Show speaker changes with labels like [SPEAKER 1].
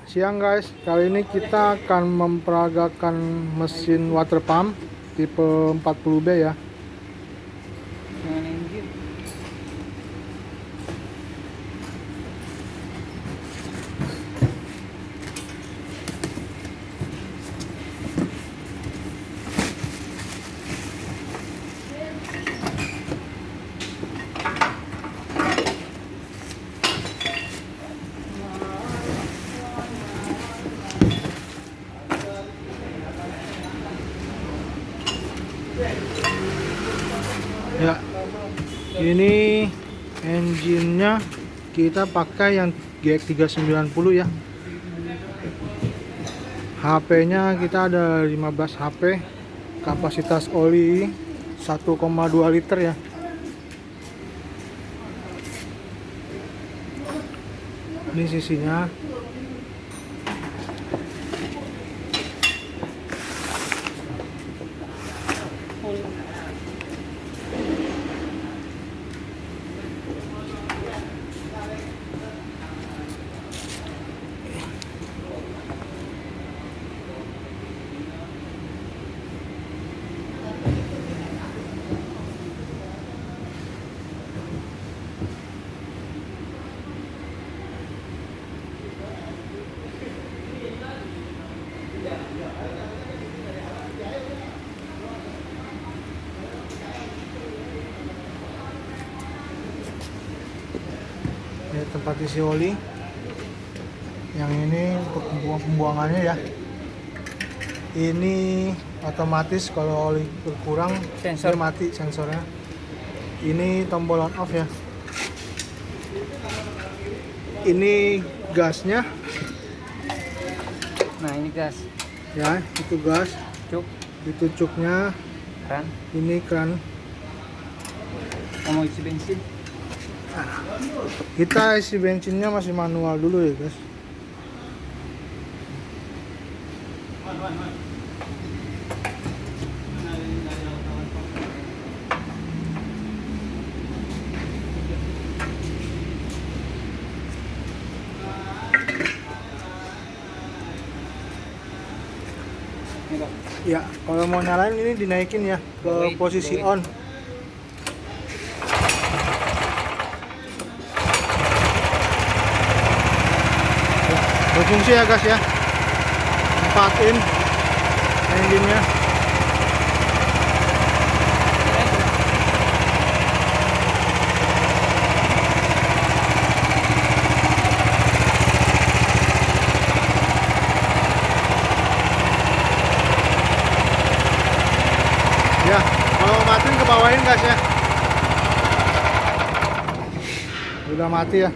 [SPEAKER 1] siang guys. Kali ini kita akan memperagakan mesin water pump tipe 40B ya.
[SPEAKER 2] Dengan engine.
[SPEAKER 1] Ya, ini engine-nya kita pakai yang GX390 ya. HP-nya kita ada 15 HP. Kapasitas oli 1,2 liter ya. Ini sisinya. Ini tempat isi oli. Yang ini untuk pembuangannya ya. Ini otomatis kalau oli berkurang
[SPEAKER 2] Sensor.
[SPEAKER 1] dia mati sensornya. Ini tombol on off ya. Ini gasnya.
[SPEAKER 2] Nah, ini gas.
[SPEAKER 1] Ya, itu gas.
[SPEAKER 2] Cuk,
[SPEAKER 1] Itu cuknya.
[SPEAKER 2] kan?
[SPEAKER 1] Ini kran.
[SPEAKER 2] Mau isi bensin.
[SPEAKER 1] Kita isi bensinnya masih manual dulu ya guys.
[SPEAKER 2] Ini, Pak.
[SPEAKER 1] Ya, kalau mau nyalain ini dinaikin ya ke
[SPEAKER 2] Blowing,
[SPEAKER 1] posisi
[SPEAKER 2] blowing.
[SPEAKER 1] on. Ya, berfungsi ya guys ya. 4 in engine-nya. Ya, kalau matiin ke bawain guys ya. Udah mati ya.